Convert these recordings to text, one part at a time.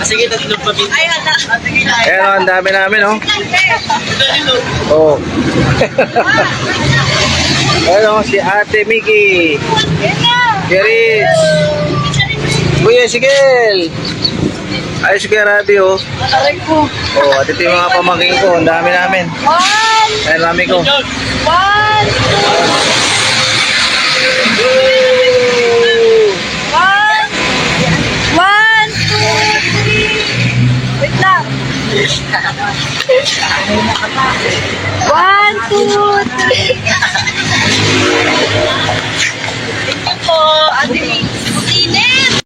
Sige, tatlong pabili. Ayan, ang dami namin, oh. Oh. Ayan, si Ate Mickey. Keris. Kuya, Sigel. Ay, si Kuya Rabi, oh. Oh, at ito yung mga pamangking ko. Ang dami namin. Ayan, mami ko. 1, 2, 3. Ito, Ate Minit.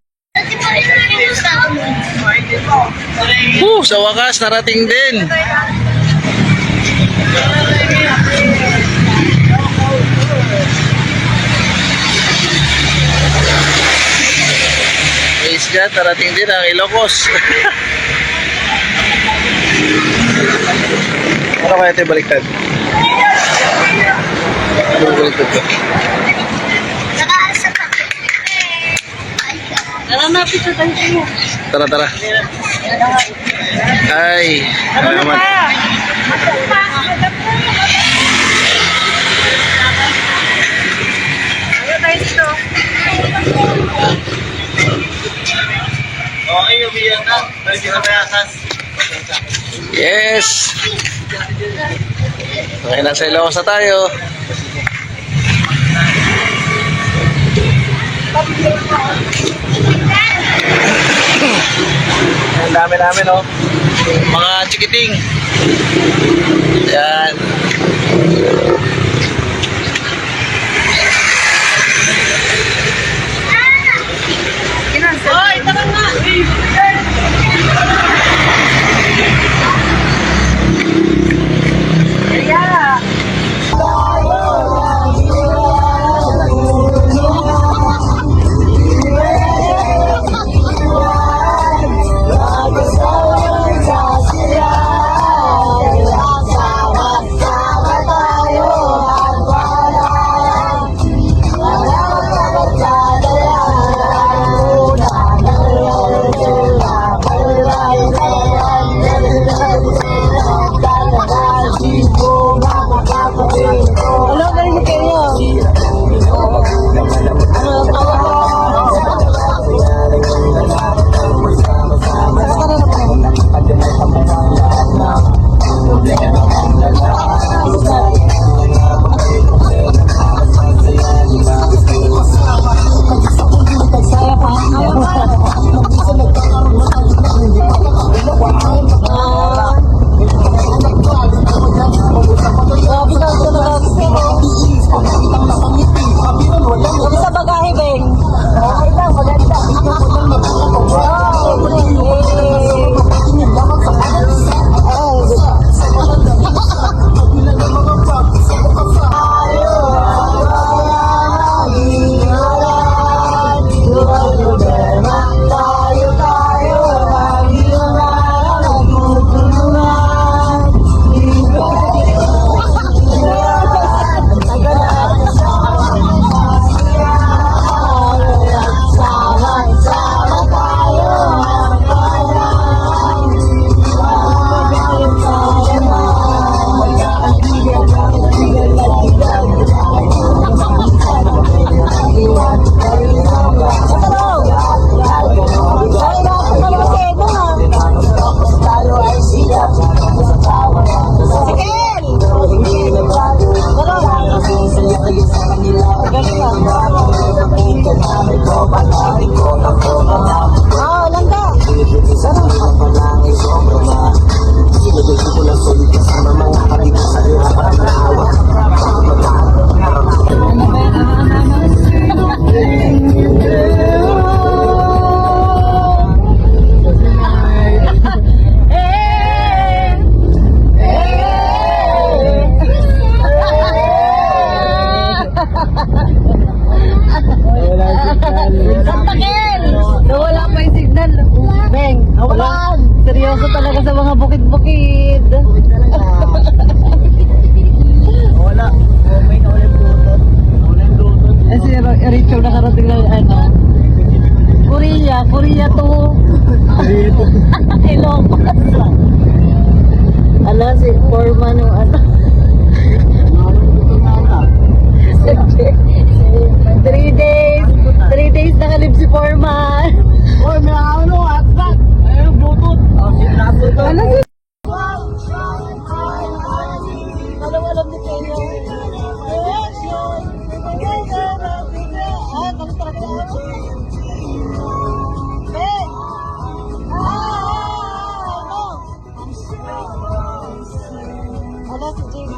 Sa wakas, narating din. Praise God, narating din ang Ilocos. Ano kaya ito baliktad? Ano baliktad ko? Tara, tara. Ay, salamat. Okay, umiyan na. Balik na mayasas. Yes. Okay, nasa Ilocos na tayo. Ang dami namin, oh. Mga chikiting. Yan. Hoy, tara nga. talaga sa mga bukid-bukid. Bukid talaga. Wala. May naulit lutot. Naulit lutot. Eh si Richard nakarating lang ano. Korea to. Ilocos. Ala si Foreman yung ano. 3 days nakalib si Foreman. Uy, may ano, hotspot. Ayun, Bluetooth. Oh, sinabot to. Ano si alam ni Kenya. Ah, kami talaga. Ben! Ano si Jim?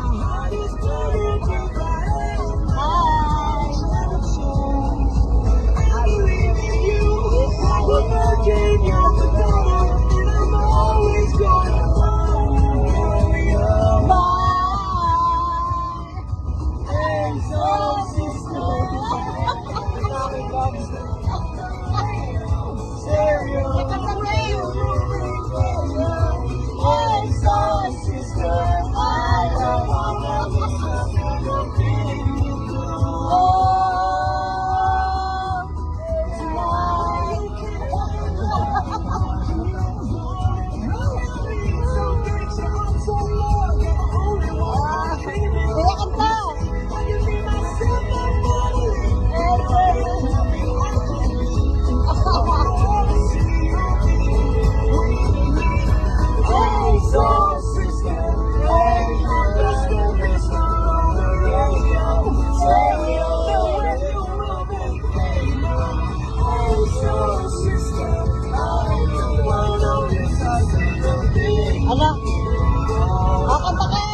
Ala, kakantakin!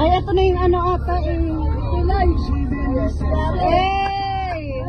Ay, ito na yung ano ata eh. Hey!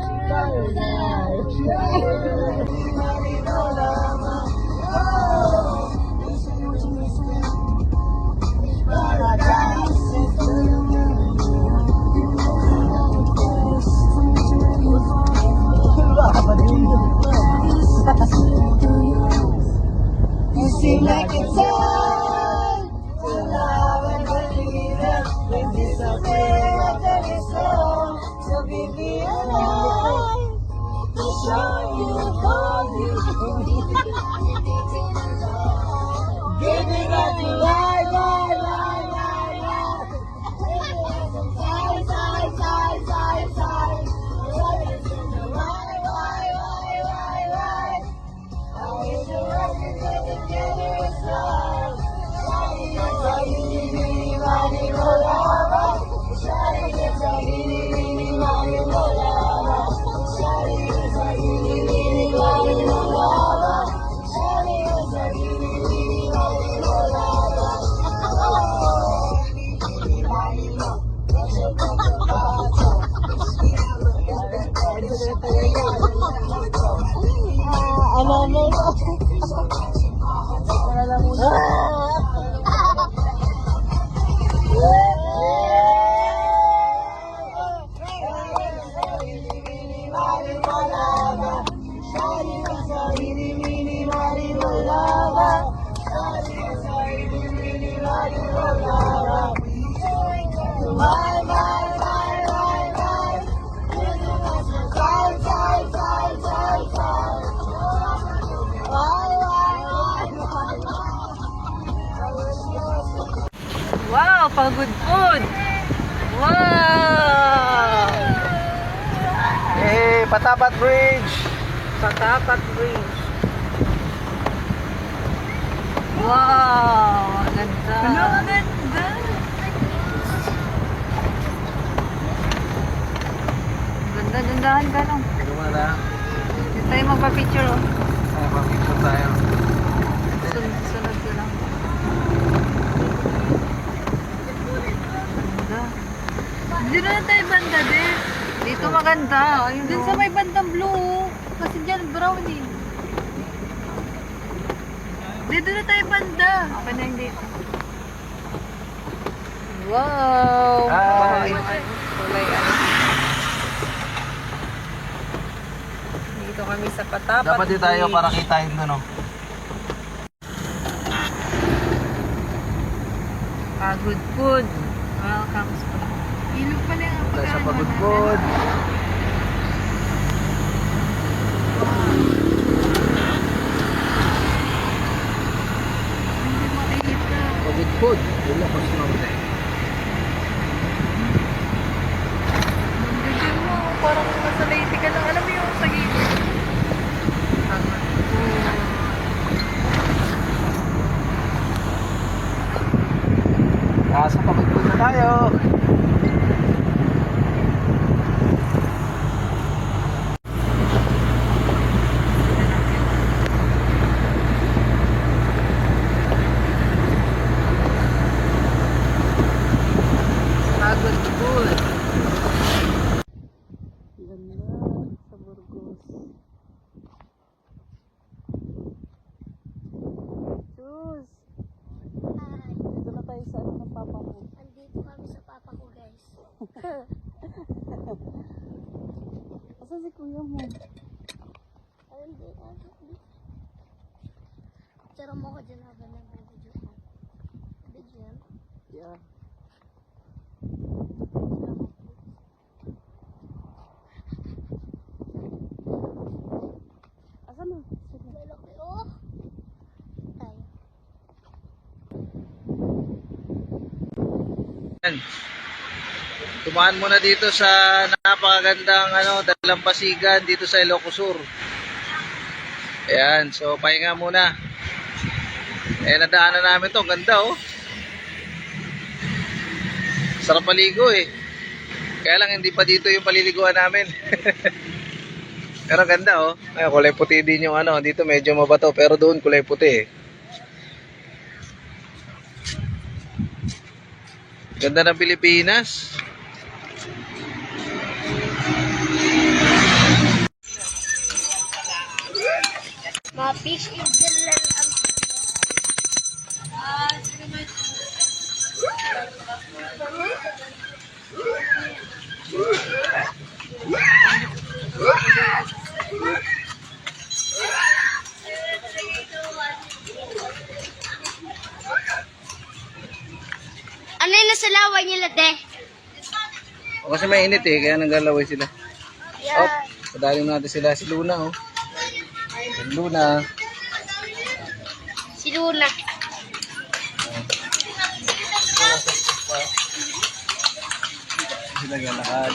You seem like it's on to love and believe it. When disappear after this long, so give me a life to show you all you give me that you lie. Ano mo? Wow, pagod food. Wow! Eh, Patapat Bridge. Patapat Bridge. Wow, ang ganda. Ang ganda. Ganda, dandahan ka lang. Gumala. Dito tayo magpa-picture, oh. Ay, mapicture tayo. Sunod ko lang. Ganda. Dito na tayo banda, din. Dito maganda. Ayun, dun sa may bandang blue, oh. Kasi dyan, brown, eh. Dito na tayo banda. Okay na hindi. Wow! Hi! Kulay ano. Dito kami sa Patapat. Dapat din tayo Bridge. para kitain doon, oh. Pagod food. Welcome sa ilog pala yung Tayo sa pagkain. Pagudpod. Hindi makikita. Pagudpod. Wala ko sinunod eh. Bigyan mo, parang nasa lady ka lang. Alam mo yung sa gilid. Pagod food. Sa Pagudpod na tayo. Pagod food. Ganda sa Burgos. Sus! Dito na tayo sa ano ng papa mo. Andito kami sa papa ko, guys. Asan si kuya mo? Tira mo ko dyan habang nag-video ko. Video? Yeah. Asan na? Lalaki, oh. Tayo. Tumaan muna dito sa napakagandang dalampasigan dito sa Ilocos Sur. Ayan, so pahinga muna. Nadaanan namin to, ganda oh. Sarap paligo eh. Kaya lang hindi pa dito yung paliliguan namin. Pero ganda oh. Ay, kulay puti din yung dito medyo mabato pero doon kulay puti eh. Ganda ng Pilipinas. Mga fish in the land. Ano yung nasa laway nila, te? O, kasi mainit eh, kaya naglalaway sila. Yeah. Oh, padaling natin sila. Si Luna oh. Luna. Si Luna. Sila naglalakad.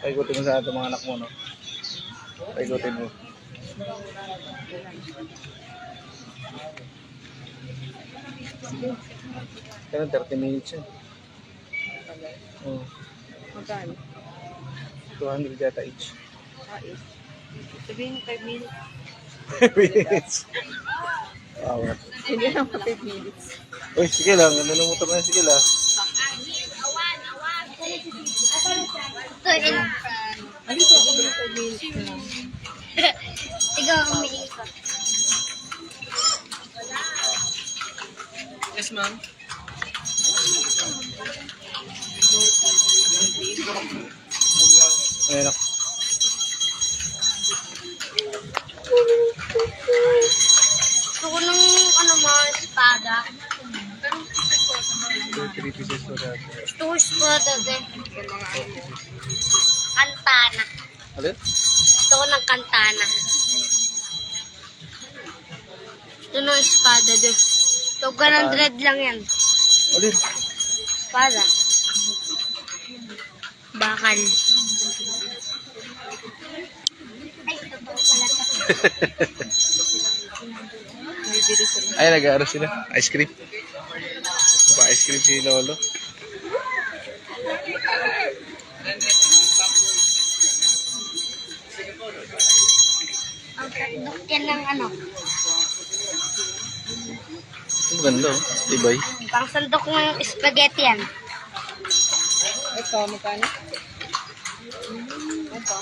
Paikutin mo sa ating mga anak mo, no? Paikutin mo. Kaya 30 minutes yun. Oh, Magkano? 200 yata each. Sabihin 5 minutes. 5 minutes. Awat. Hindi lang 5 minutes. Uy, sige lang. Nanumutok na sige lang. Ikaw ang umiikot. Yes, ma'am. Ayun ako. Gusto ko ng espada. 3 pieces to that. Gusto ko espada din. Kantana. Alin? Gusto ko ng kantana. Gusto ng espada din. Ito ka ng dread lang yan. Alin? Espada. Bakal. Ay, ito pa pala. Ay, nag-aaral sila. Ice cream. Pa-ice cream si Lolo. Ang tatdok yan ng Ang ganda oh. Tibay. pang sandok ng spaghetti yan. Ito, magkano? Ito.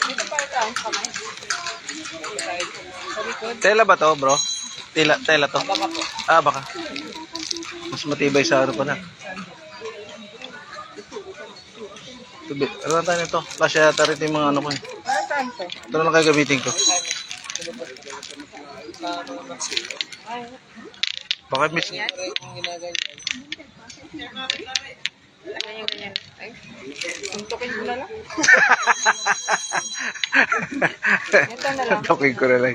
Ito para saan kamay? Sa likod? Tela ba to, bro? Tela to? Ah, baka. Mas matibay sa ano pa na. Ano na tayo nito? Kasi yata rin yung mga ano ko eh. Para saan to? Ito na lang kayo gamitin ko. Baka miss. Ganyan. Ay, suntukin ko na lang. Ito na lang. Toking ko na lang.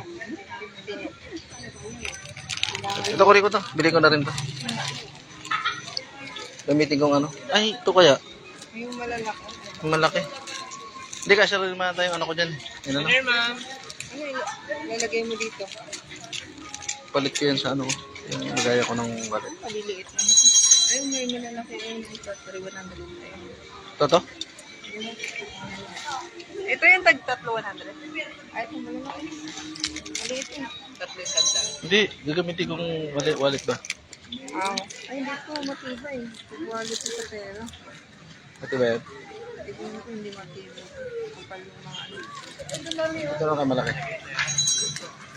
Ito ko rin ko to. Bili ko na rin to. Gamitin kong ano. Ay, ito kaya. Yung malalaki. Ang malaki. Hindi kasi rin naman tayo ano ko dyan. Yan na lang. ma'am. Ano ilalagay mo dito? Palit ko yan sa ano. Yung nagaya ko ng wallet. Maliliit lang. Ay, may malalaki yung dito. 3,100. Ito to? Ito yung tag 3,100. Ay, ito malalaki. Maliit yun. 3,100. Hindi. Gagamitin kong wallet ba? Ay, hindi ko matibay. Wallet ko sa pera. Ito ba yan? Tignan ko hindi matibay. Kapal yung mga ano. Ito lang ka malaki.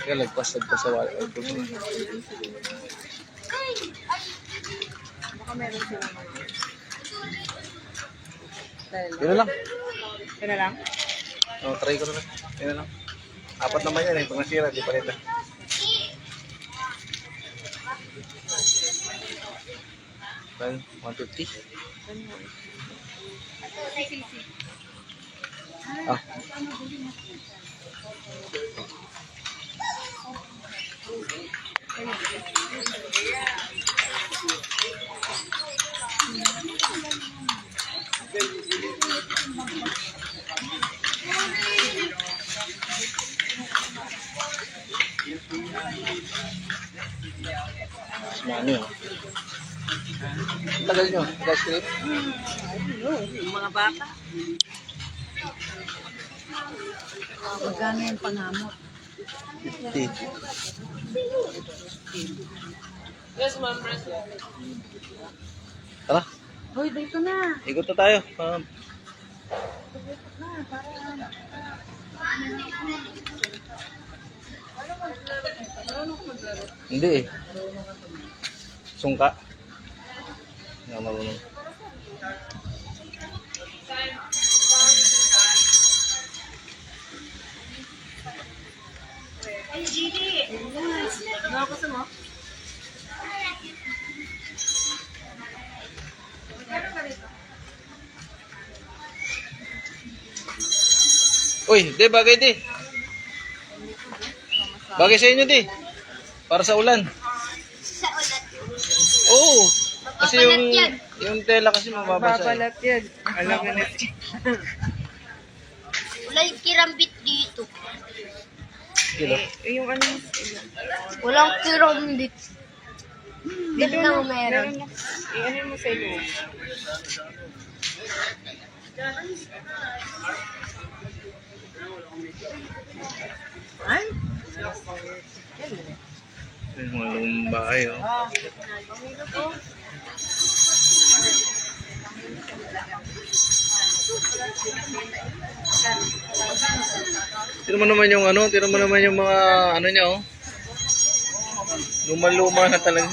Kaya lagpas sa wallet. Baka meron sila mga. Yun na lang. Ito na lang? Try ko na lang. Yun na lang. 4 naman yan eh. Pag nasira, di pa rin ito. Well, 150. Ah. Ano yun? Tagal nyo, guys, trip. Yung mga bata. Magkano yung panamot? 50. Yes, ma'am. Tara, Hoy, dito na. ikot na tayo. Hindi eh. Sungka. Hindi ako marunong. Nakakasa mo? Uy, di bagay di. Bagay sa inyo di. Para sa ulan. Sa ulat. Oo. Kasi Mapapalat yan. yung tela kasi mababasa. Eh. Papalat yan. Alam mo na. Wala yung kirambit dito. Kilo. Yung ano? Walang kirambit. Dito lang meron. Ano mo sa iyo? Ay? Yung mga lumang bahay, oh. Tino mo naman yung ano, tino mo naman yung mga ano niya, oh. Luma-luma na talaga.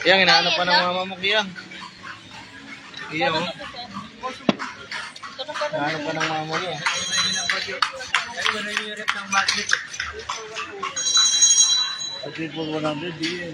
Kiyang, hinahanap pa ng mama mo, Kiyang. Kiyang, oh. Hinahanap pa ng mama mo, oh. Pati po 100, di eh.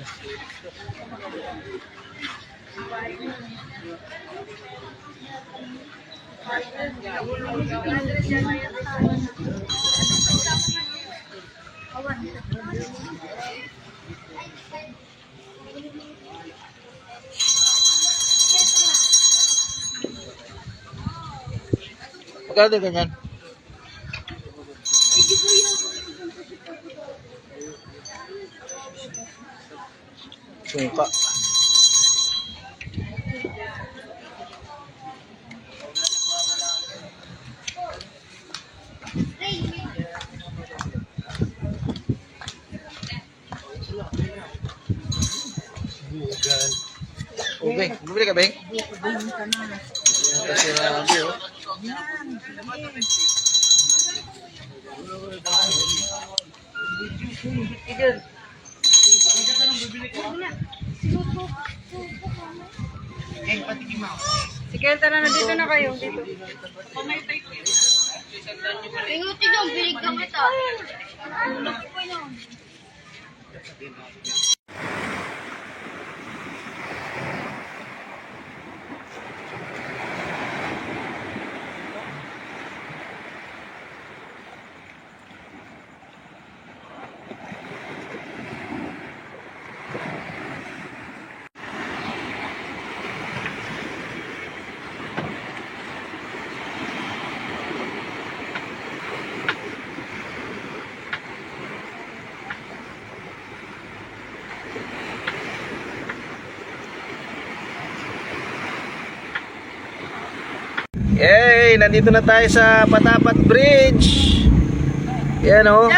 Magkano din ganyan? Sungka. Oh, Beng. Bumili ka, Beng? Kasi marami, oh. Si Kelta na, nandito na kayo. Dito. Pinguti dong, bilig ka kita. Yay! Nandito na tayo sa Patapat Bridge. Yan, oh.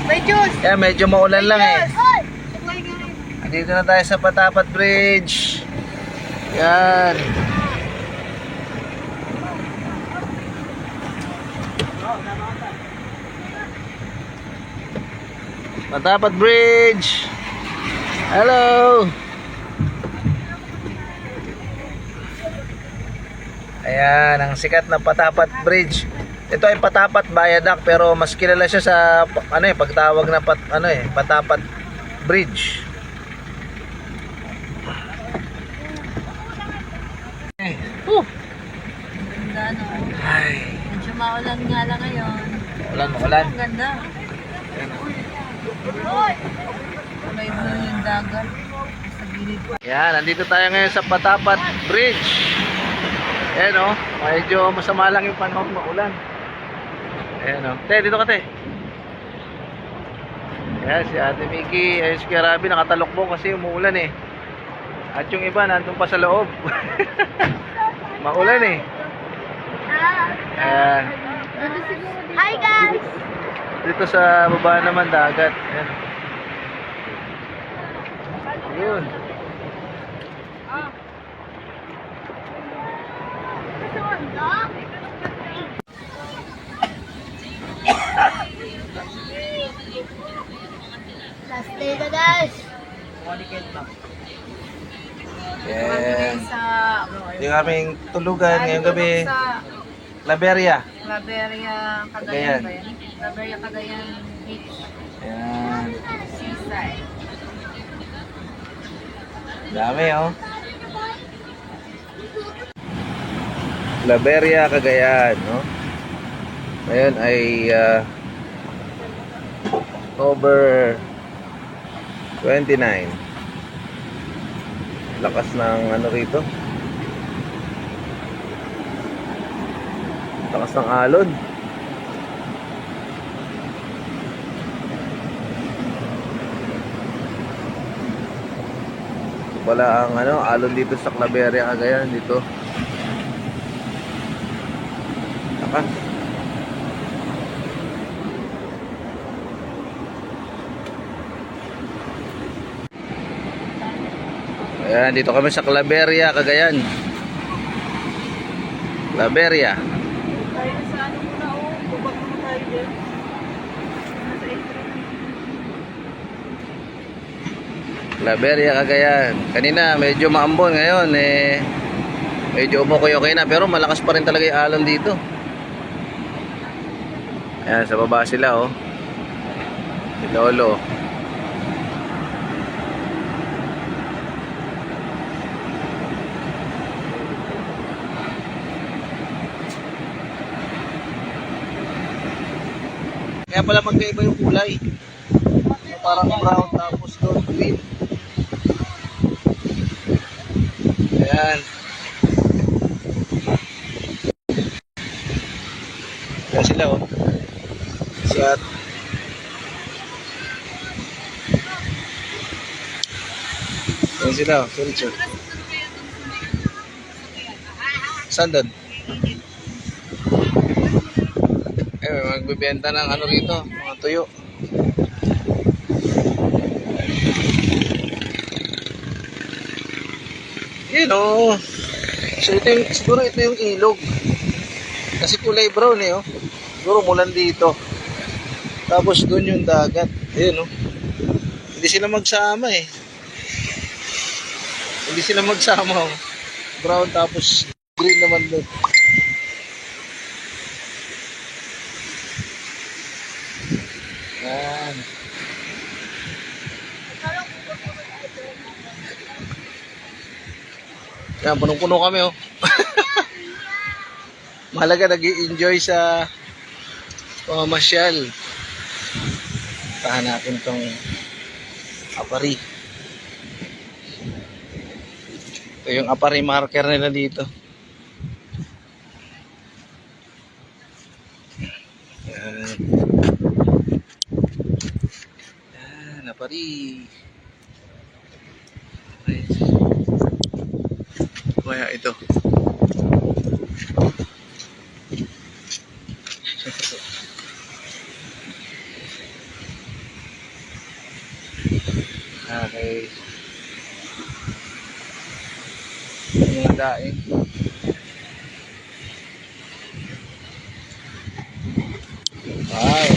May juice! Yan, medyo maulan lang eh. Hoy! Nandito na tayo sa Patapat Bridge. Yan. Patapat Bridge. Hello. Ayan, ang sikat na Patapat Bridge. Ito ay Patapat Viaduct pero mas kilala siya sa ano eh, pagtawag na Patapat Bridge. Ganda, no? Ay, Medyo maulan nga lang ngayon. ulan. Ang ganda. Kulay blue yung dagat. Sa gilid pa. Yan, nandito tayo ngayon sa Patapat Bridge. Ayan, oh, medyo masama lang yung panahon, maulan. Ayan, oh. Te, dito ka, te. Ayan, si Ate Mickey, ayan si Kuya Rabi, nakatalokbo kasi umuulan eh. At yung iba, nandun pa sa loob. Maulan eh. Ayan. Hi guys! Dito sa baba naman, dagat. Ayan. Yun. Last day na guys! Ayan. Sa Yung aming tulugan ngayong gabi. Laberia. Claveria, Cagayan ba yan? Claveria, Cagayan Beach, Ayan. seaside. Dami, oh. Laberia, Cagayan, no? Ngayon ay October 29. Lakas ng ano rito. Lakas ng alon. Wala ang alon dito sa Claveria, Cagayan dito. Lakas. Ayan, dito kami sa Claveria, Cagayan. Claveria. Tayo sa ano muna, oh. Bubag muna tayo dyan. Nasa entry. Claveria, Cagayan. Kanina medyo maambon, ngayon medyo umukoy-okay na, pero malakas pa rin talaga yung alon dito. Ayan, sa baba sila, oh. Si Lolo. Kaya pala magkaiba yung kulay. Parang brown tapos doon green. Ayan. Ayan sila, oh. Siat. Ayan sila, oh. Furniture. Saan doon? Magbibenta ng ano rito, mga tuyo. Yun, oh. So siguro ito yung ilog. Kasi kulay brown, oh. Siguro mulan dito. Tapos doon yung dagat. Ayun, oh. Hindi sila magsama, eh. Hindi sila magsama, oh. Brown tapos green naman doon. Yan. Yan, punong-puno kami, oh. Mahalaga nag-i-enjoy sa pamamasyal. Tahan natin tong Apari. Ito yung Apari marker nila dito. Yan. Yan, Apari. Kaya ito. Okay. Yung daing. Wow.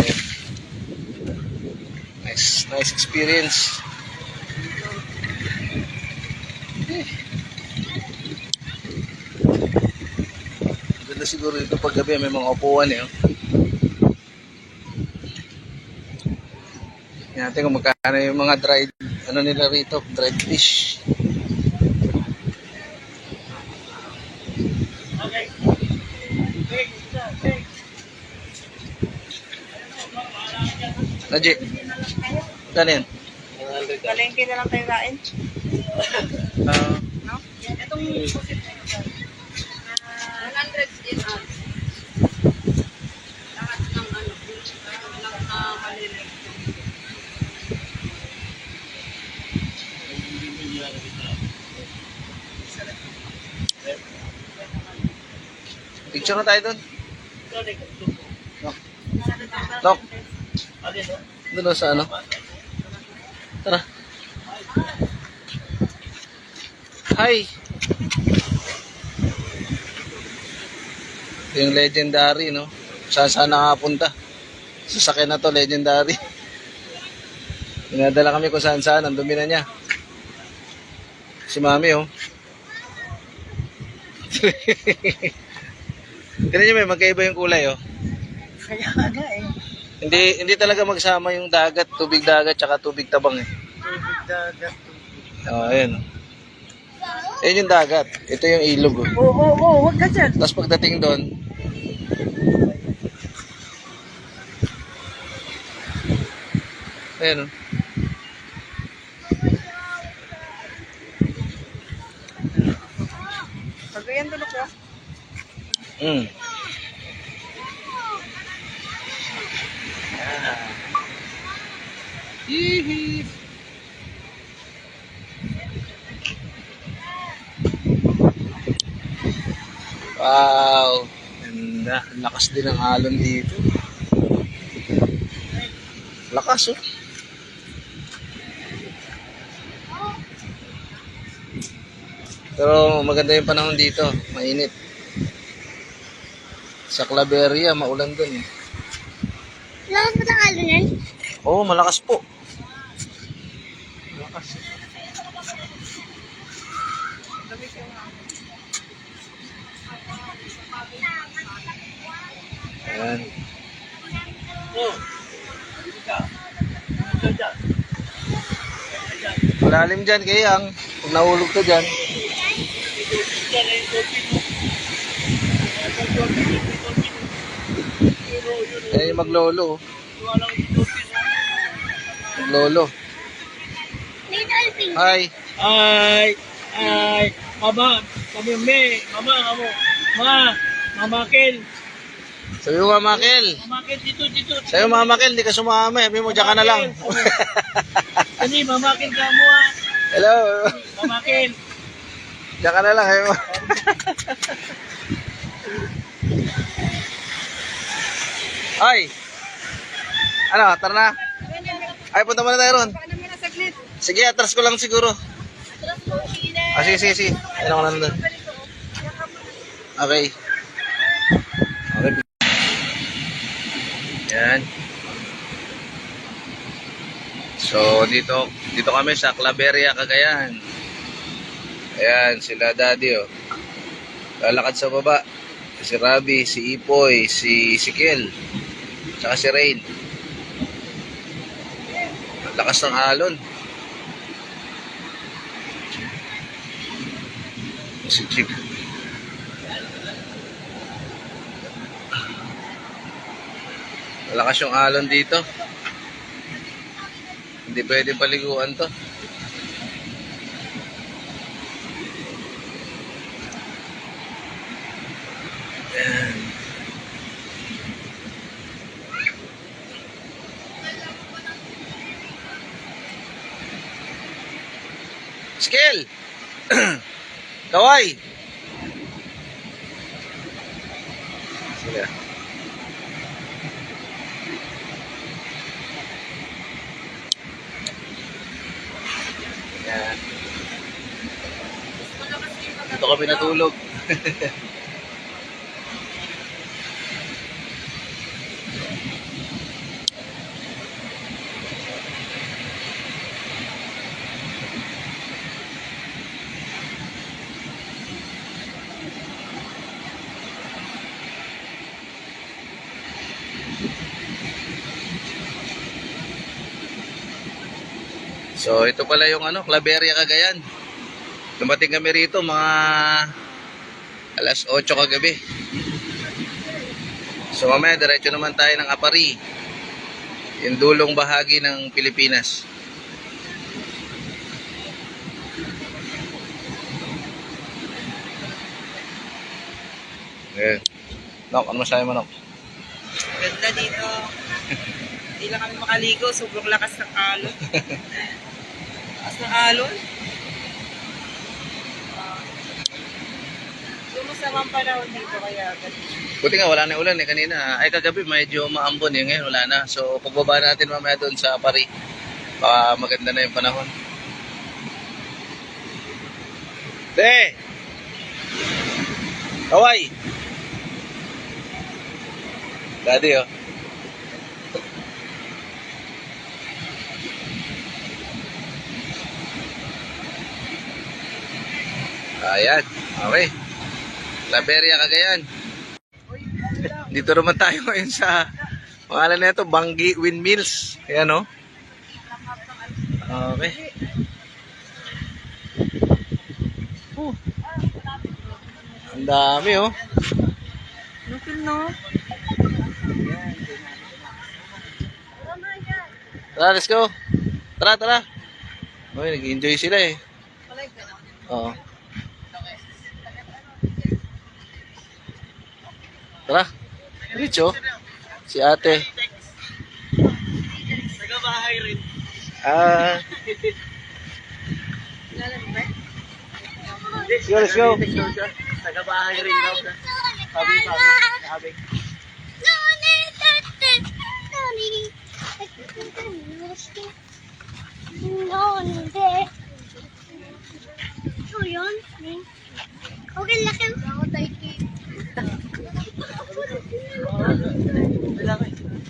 Nice experience. Ganda siguro dito pag gabi, may mga upuan, eh. Yan natin kung magkano yung mga dried, ano nila rito, dried fish. Naji, gano yan? Palengke na lang tayo kain. No? Itong 100 din ah. Lahat ng ano, lang na maliliit. Picture na tayo doon. Dok. Doon sa ano? Tara. Hi. Ito yung legendary, no? Saan nakapunta? Sasakyan na to, legendary. Pinadala kami kung saan. Ang dumi na niya. Si Mami, oh. Tignan niyo, may magkaiba yung kulay, oh. Kaya nga eh. Hindi talaga magsama yung dagat, tubig dagat, tsaka tubig tabang, eh. Tubig dagat. Oh, ayan. Ayan yung dagat. Ito yung ilog, oh. Oo, wag ka dyan. Tapos pagdating doon, ayan, oh. Pagayan tulog ko. Hihi. Wow. Ganda. Lakas din ang alon dito. Lakas oh. Pero maganda yung panahon dito. Mainit. Sa Claveria, maulan dun eh. Lakas ba ang alon yan? Oo, malakas po. Malakas. Ayan. Malalim dyan, Kayang. Kung nahulog ka dyan. Ayan yung maglolo. oh. Maglolo. May dolphin. Hi. Ay, mama, kami me, mama, mama Kel, Sabi mo, Mama Kel. mama Kel, dito. Sabi mo, Mama Kel, di ka sumama. Sabi mo, dyan ka na lang. Kani, mama Kel ka mo ah. Hello. Mama Kel. Diyan ka na lang. Sabi mo. Ay. Ano, tara na. Ay, punta muna tayo ron. Sige, atras ko lang siguro. Ah, sige. Ayun ako nandun. Okay. Okay. Yan. So, dito kami sa Claveria, Cagayan. Ayan, sila daddy, oh. Lalakad sa baba. Si Rabi, si Ipoy, si Kel, tsaka si Rain. Ang lakas ng alon. Si Chick. Malakas yung alon dito. Hindi pwede paliguan to. Ayan. Skill! Kaway! Sila. Ayan. Dito kami natulog. So ito pala yung Claveria, Cagayan. Dumating kami rito mga alas 8 kagabi. So mamaya diretso naman tayo ng Apari, yung dulong bahagi ng Pilipinas. Okay. Nok, ano masabi mo, Nok? Ganda dito. Hindi lang kami makaligo. Sobrang lakas ng alon. Lakas ng alon. Yung masamang panahon dito kaya ganito. Buti nga wala na ulan kanina. Ay kagabi medyo maambon yung ngayon wala na. So pagbaba natin mamaya doon sa Apari, baka maganda na yung panahon. Te! Kaway! Daddy oh. Ayan, okay. Claveria, Cagayan. Dito naman tayo ngayon sa pangalan na ito, Banggi Windmills. Ayan o. Okay. Ang dami oh. Lupin no? Tara, let's go. Tara. Uy, nag-enjoy sila eh. Oo. Tara. Richo. Si ate. Nagabahay rin. Ah, let's go. Taga-bahay rin daw. Sabi. No, hindi. So yun, okay, laki. Ako tayo.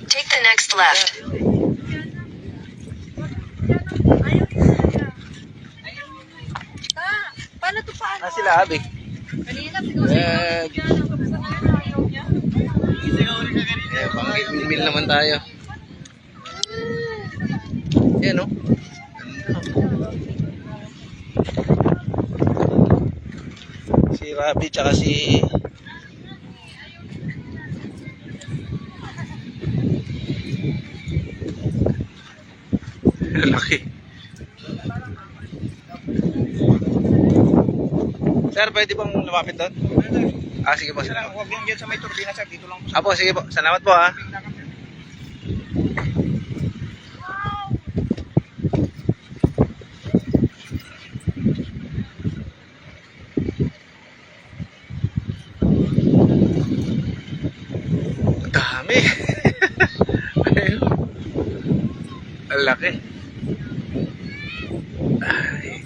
Take the next left. Paano to paano? Ah, sila, Abi. Kanina, Pang-mil naman tayo. Yan, oh. Si Rabi, tsaka si... Laki. Sir, pwede bang lumapit doon? Ah, sige po. Huwag yung dyan sa may turbina, sir. Dito lang po. Apo, sige po. Salamat po, ha. Ang dami. Ayun. Ang laki. Ay.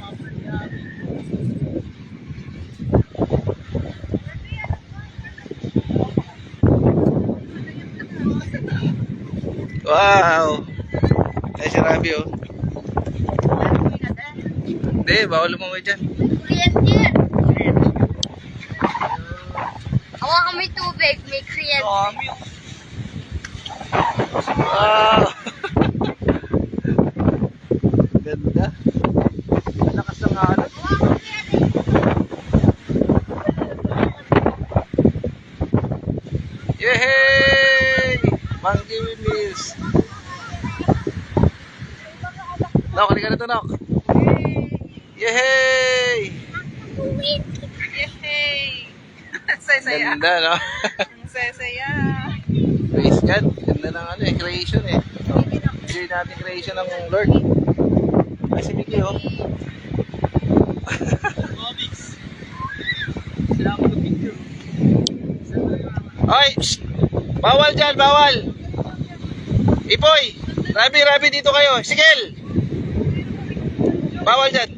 Wow! Ay, si Rabi, oh. Hindi, bawal lumangoy dyan. Kuryente. Hawakan mo yung tubig, may kuryente. Wow! Ganda. Lakas ng alon. Yehey! Monkey wheels. Nok, halika na to, Nok. Yehey! Yay! Saya-saya. Ganda, no? Ang saya-saya. Praise God. Ganda ng ano, creation eh. Enjoy natin creation ng Lord. Ay, si Mickey, oh. Ay! Shh! Bawal dyan, bawal! Ipoy! Rabi, dito kayo. Sigel! Bawal dyan.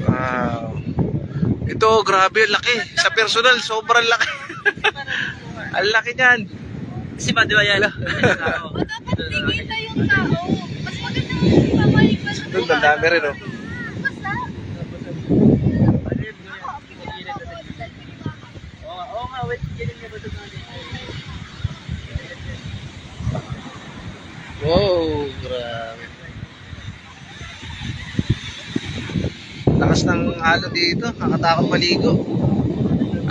Wow. Ito, grabe, ang laki. Sa personal, sobrang laki. Ang laki niyan. Kasi ba, di ba yan? dapat tingita yung tao. Mas maganda yung babalik pa sa Doon, ang dami rin, oh. basta. Oo nga, wait. Ganyan nga ba ito? Wow, grabe. Lakas ng alon dito, nakakatakot maligo.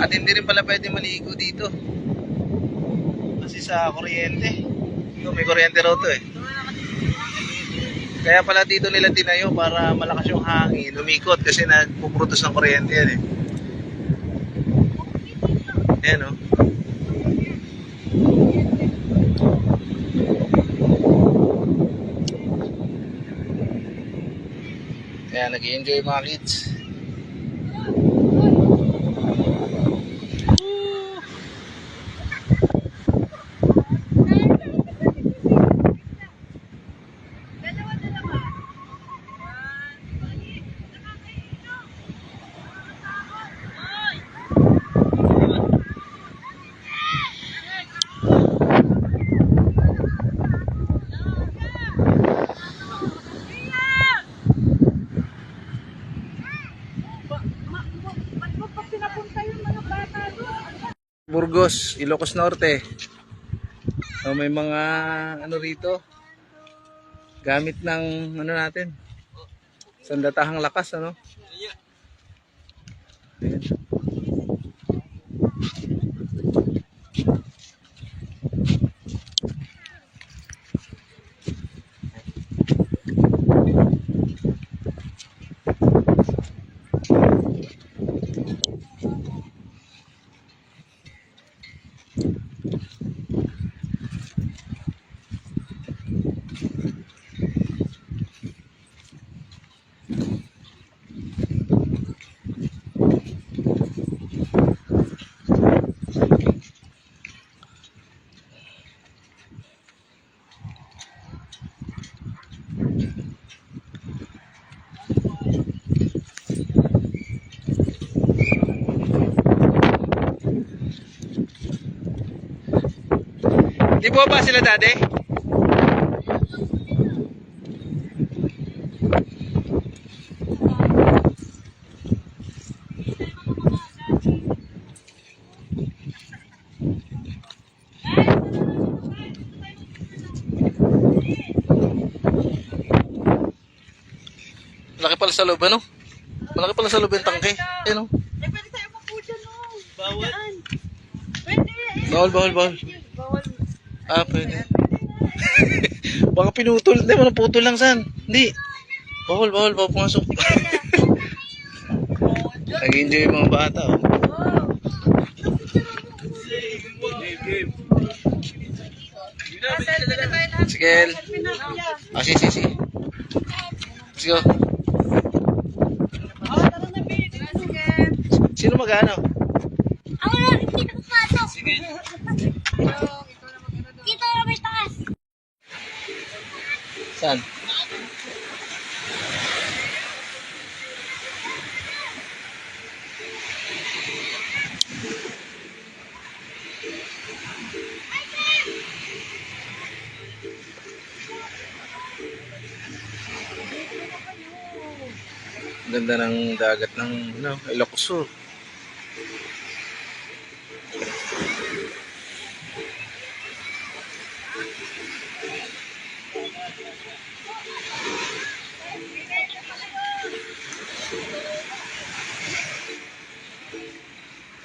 At hindi rin pala pwede maligo dito. Kasi sa kuryente. Ito, may kuryente raw to eh. Kaya pala dito nila tinayo para malakas yung hangin, lumikot kasi nagpuproduce ng kuryente yan eh. Ayan oh. Kaya nag-i-enjoy mga kids. Burgos, Ilocos Norte. So, may mga ano rito. Gamit ng ano natin. Sandatahang lakas ano. Ayan. Nagbaba sila dati? Malaki pala sa loob, ano? Malaki pala sa loob yung tangke. Ayun, oh. Pwede tayo mapo dyan, oh. Bawal. Pwede. Bawal. Ah, pwede. Baka pinutol. Hindi, mo naputol lang, San. Hindi. Bawal, pumasok. Nag-enjoy yung mga bata, oh. Sige. Ah, si. Let's go. Sino mag-ano? Ako na, hindi na papasok. Dito na may taas. Saan? Ganda ng dagat ng Ilocos Sur.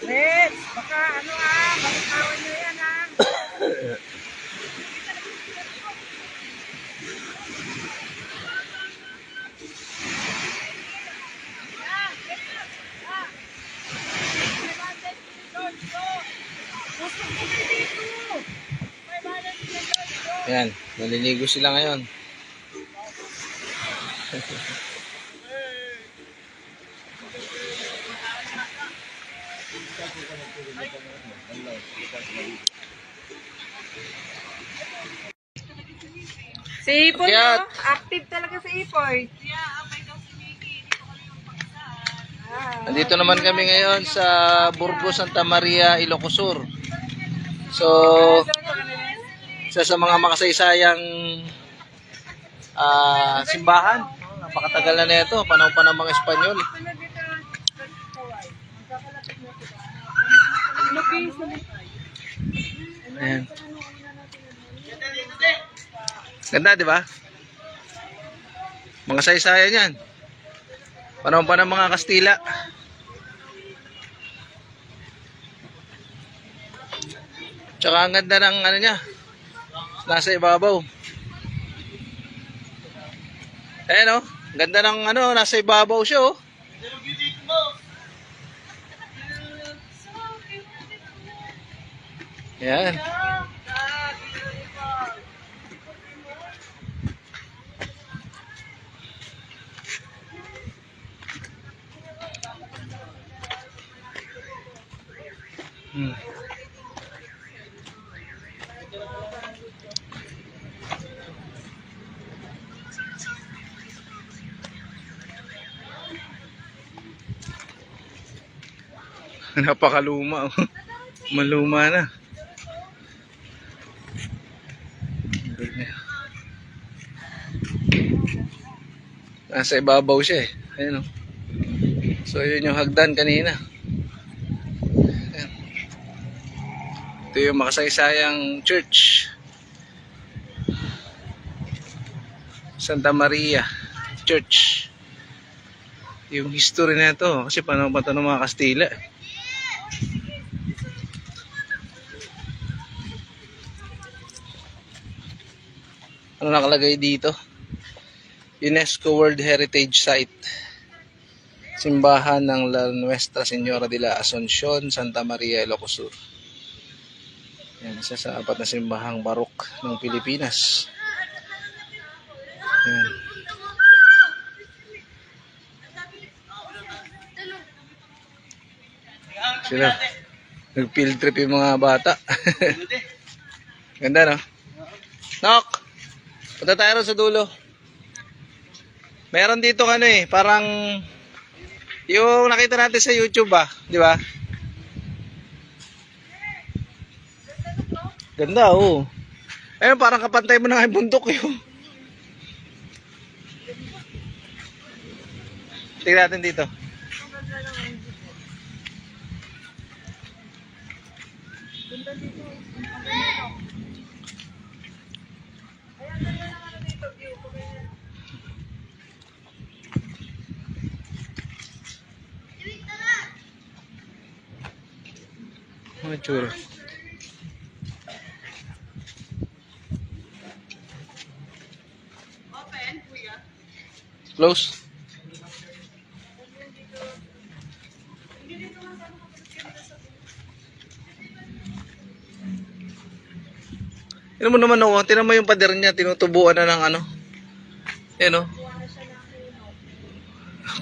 Let's, baka bakawan nyo yan, Yan, naliligo sila ngayon. Si Ipoy, Akyat. no? Active talaga si Ipoy. Nandito naman kami ngayon sa Burgos, Santa Maria, Ilocos Sur. So, isa sa mga makasaysayang simbahan. Napakatagal na nito, panahon pa ng mga Espanyol. Ayan. Ganda, di ba? Mga saysayan yan. Panahon pa ng mga Kastila. Tsaka ang ganda ng ano niya. Nasa ibabaw. Ayan, oh. Ganda ng ano, nasa ibabaw siya, oh. Ayan. Napakaluma, oh. Maluma na. Nasa ibabaw siya, eh. Ayun, oh. So yun yung hagdan kanina. Ayan. Ito yung makasaysayang church, Santa Maria Church. Yung history na ito, kasi panahon pa ito ng mga Kastila. Ano nakalagay dito? UNESCO World Heritage Site. Simbahan ng La Nuestra Señora de la Asunción, Santa Maria, Ilocos Sur. Yan, isa sa apat na simbahang barok ng Pilipinas. Yan. Sila. Nag-field trip yung mga bata. Ganda, no? Nok! Punta tayo rin sa dulo. Meron dito ano eh, parang yung nakita natin sa YouTube ba, di ba? Ganda, oh. Ayun, parang kapantay mo na nga yung bundok yun. Tingnan natin dito. Ano tsura? Close. Tignan mo naman oh, tignan mo yung pader niya, tinutubuan na ng ano. Yan oh.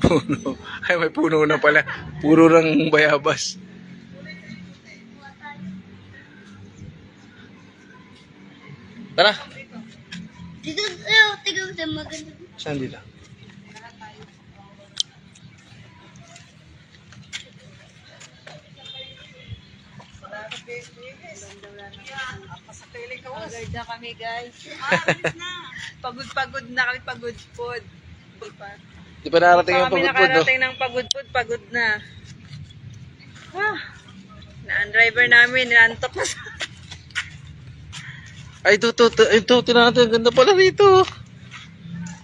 Puno. Ay, may puno na pala. Puro ng bayabas. Tara. Dito, tignan mo sa maganda. Saan dito? Agad na kami, guys. Pagod-pagod na kami, pagod-pod. Di pa narating yung Kami pagod-pagod. nakarating ng pagod-pod, pagod na. Naan driver namin, nantok na sa... Ay, ito, tingnan natin. Ganda pala rito.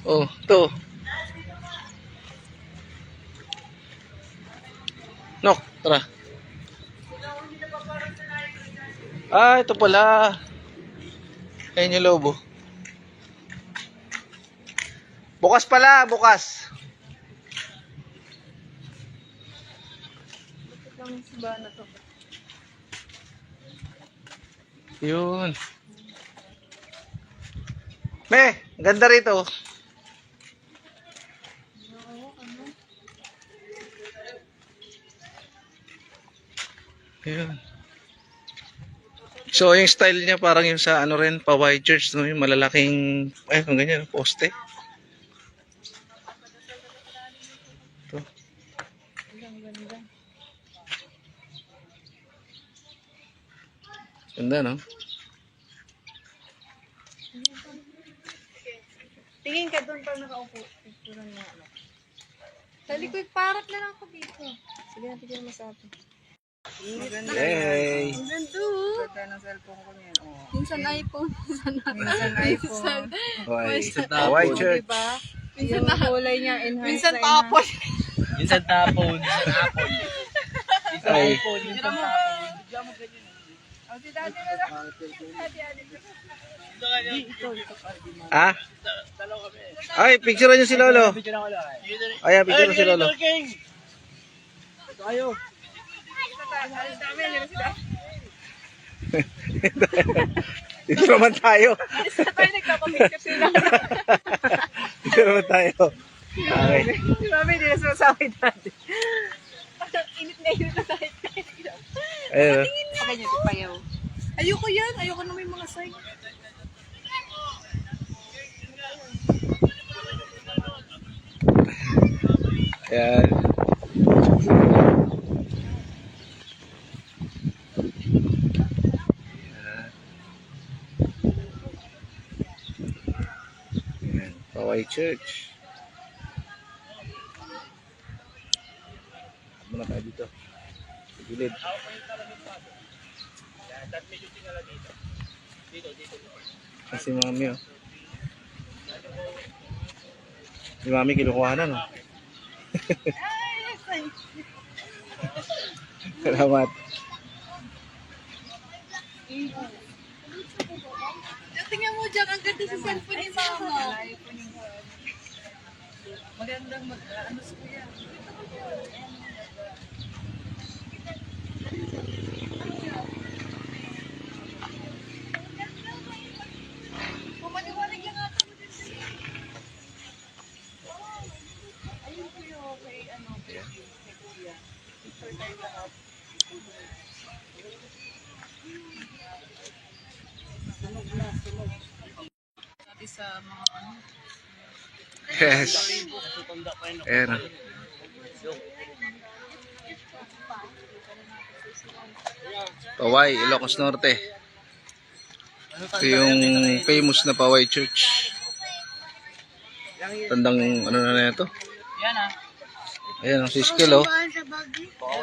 Oh, ito. Nok, tara. Ah, ito pala. Ayun yung lobo. Bukas pala, bukas. Yun. Me, ganda rito. Yun. So, yung style niya parang yung sa ano rin, Pawai Church, no? Yung malalaking, kung ganyan, poste. Ito. Ganda, no? Tingin ka doon pag nakaupo. Picture na ano. Dali ko, parap na lang ako dito. Sige, natigyan mo sa atin. Yay! Ang ganda. Ganda ng cellphone ko niyan. Oh. Minsan iPhone, Minsan iPhone. Pawai Church. Diba? Yung kulay niya, enhance minsan na tapon. Minsan tapon, minsan apple. Minsan Ay. iPhone, minsan tapon. Ah? Ay, picture niyo si Lolo. Ayan, picture si Lolo. Tayo. Dito naman tayo. Tayo nagpapapicture sila. Dito naman tayo. Okay. Si Mami, hindi na sumasaway dati. Init na tayo. Ayun. Kaya niyo, payaw. Ayoko yan. Ayoko na may mga sign. Ayan. Ayan. Pawai Church. Muna tayo dito. Sa gilid. Kasi mami oh. Si mami kinukuha na no. Salamat. Tingnan mo dyan, ang ganda sa cellphone ni Mama. Magandang ano ko yan. Pumaliwanag yung ata mo din sa iyo. Ayun po yung kay ano, kay Kuya. Picture tayo lahat. Sunog. Sabi sa mga ano. Yes. Ayan oh. Pawai, Ilocos Norte. Ito yung famous na Paway Church. Tandang ano na ito. Ayan ang si Skill, oh.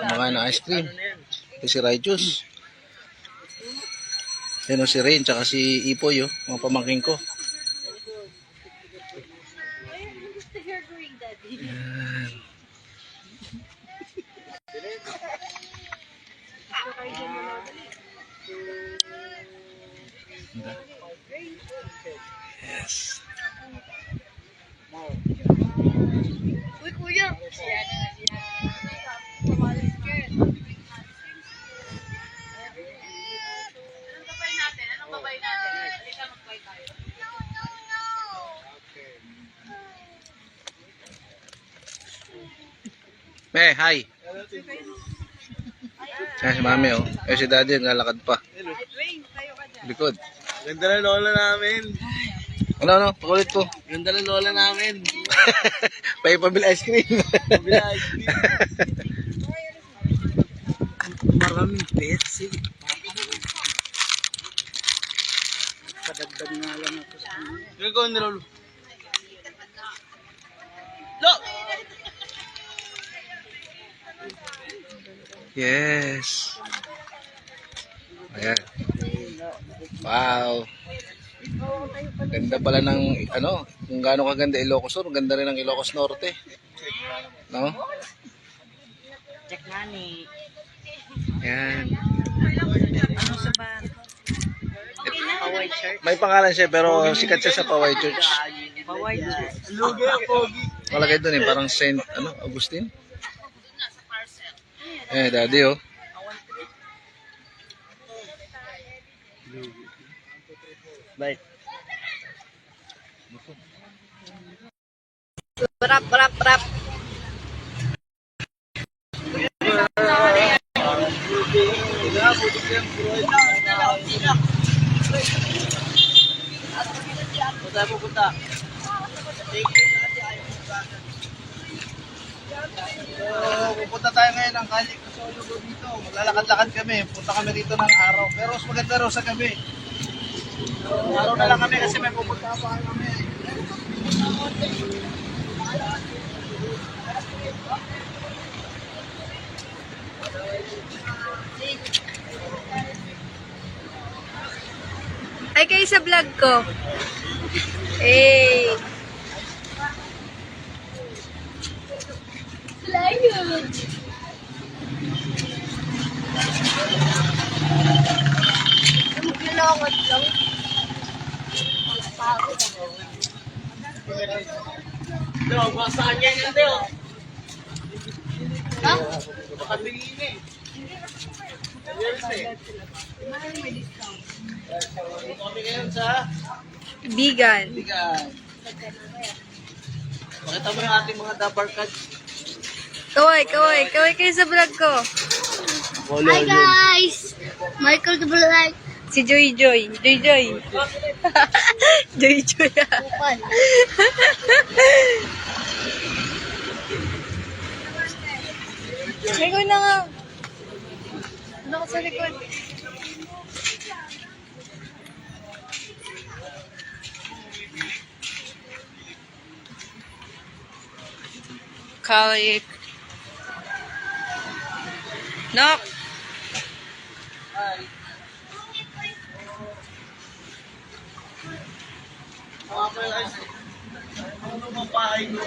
Mga na ice cream. Ito si Righteous. Ayan ang si Rain, tsaka si Ipoy, oh. Mga pamangking ko. Ayan. Yes. Uy, kuya. Hi. Ayan si Mami, oh. Eh si Daddy, nalakad pa. Likod. Ganda na lola namin. Ano, pakulit ko. Ganda na lola namin. Pabili ice cream. Kabila ice cream. Maraming Pepsi. Padagdag nga lang ako sa ano. Gagawin ni Lolo. Lo! Yes. Ayan. Wow. Ganda pala ng ano, kung gaano kaganda Ilocos Sur, ganda rin ng Ilocos Norte. No? Check nga ni. Yan. Ano sa ba? Paway Church. May pangalan siya pero sikat siya sa Paway Church. Paway Church. Lugi ang pogi. Malagay doon eh, parang Saint Agustin. Eh, Daddy, oh. Bye. Rap. Saan pupunta? Pupunta tayo ngayon ng Kalik Solo dito. Maglalakad-lakad kami. Punta kami dito ng araw. Pero mas maganda raw sa gabi. Araw na lang kami kasi may pupunta pa kami. Ay, kayo sa vlog ko. Hey. No, saan yan yun, Teo? Ha? Baka tingin eh. Kami ngayon sa Bigan. Bigan. Pakita mo yung ating mga dabar cards. Kaway kayo sa vlog ko. Hi guys! Michael the Black. Si Joy. Joy. Joy. Ikaw na nga. Ano ka sa likod? Kalik. Knock. Ano mga bahay ko?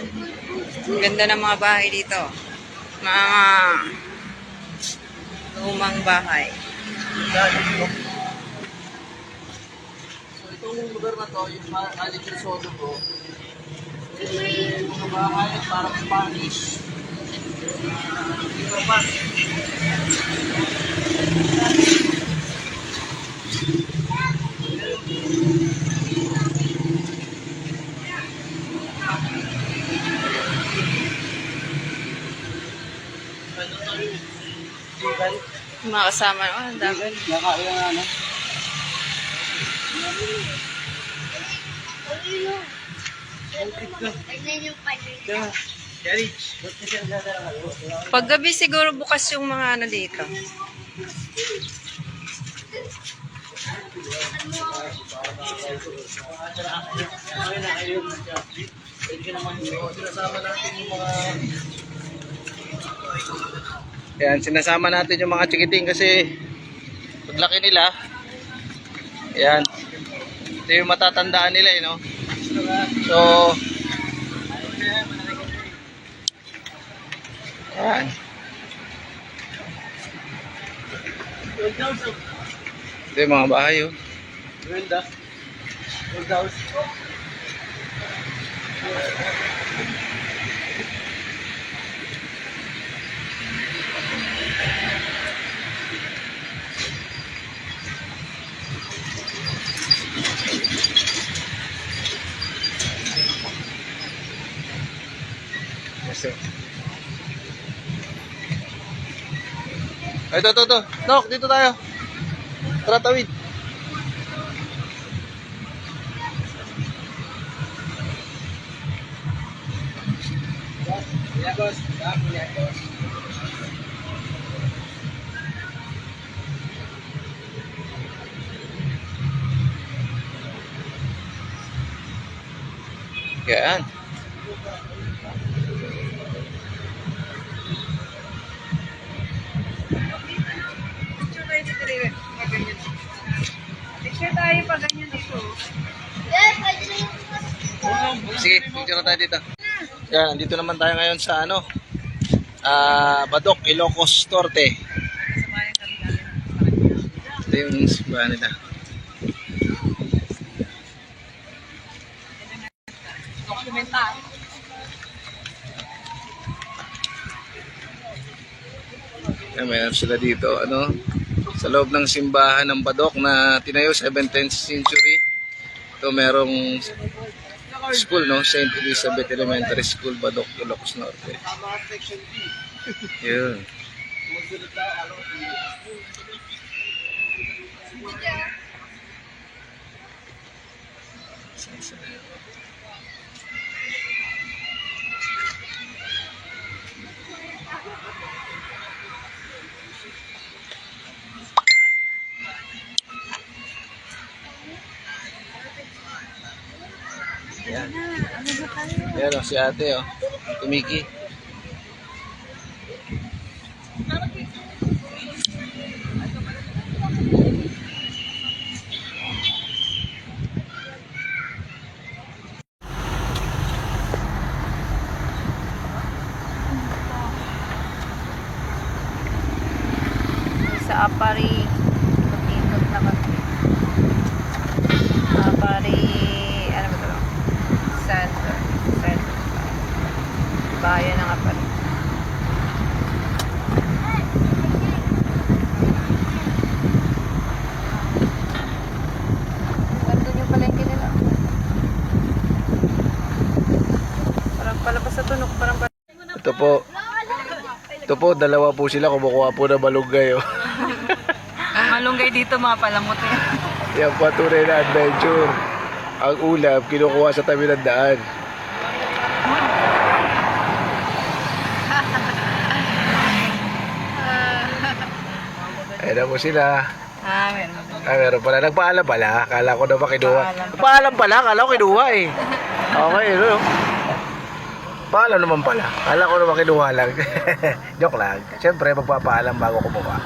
Ang ganda ng mga bahay dito. Mga lumang bahay. So itong lugar na to, yung Kalik Solo ko, yung mga bahay parang Spanish. Dito pa. Mga kasama. Oh, ang dami. Nakain na ano? Paggabi siguro bukas yung mga ano dito. Sinasama natin yung mga Yan, sinasama natin yung mga chikiting kasi paglaki nila, yan, ito yung matatandaan nila no? So, yan. Ito yung mga bahay oh. Brenda. Old house. Ay, ito. Nok, dito tayo. Tara, tawid. Yan. Picture tayo pa ganyan dito. Sige, picture tayo dito. Yan, andito naman tayo ngayon sa ano, Badok, Ilocos Norte. Ito yung simbahan nila. Dokumentar. Yan, mayroon sila dito, ano, sa loob ng simbahan ng Badok na tinayo 17th century. Ito merong school, no? St. Elizabeth Elementary School, Badok, Ilocos Norte. Tama section B. Yun. Magsunod daw, ano? Yan. Yan o, si ate o. Tumiki. Sa Apari, pag-ikot na kami. Apari, ano ba ito? Center. Bayan ng Apari. Nandun yung palengke nila. Parang palabas sa tunok, parang Ito po, dalawa po sila. Kumukuha po na malunggay o. malunggay dito mga palamot eh. Yan po, tunay na adventure. Ang ulam, kinukuha sa tabi ng daan. Ayan na po sila. Meron. Meron pala. Nagpaalam pala. Akala ko na ba kinuha. Nagpaalam pala. Akala ko kinuha eh. Okay, no? Paalam naman pala. Akala ko na ba kinuha lang. Joke lang. Siyempre, magpapaalam bago kumuha.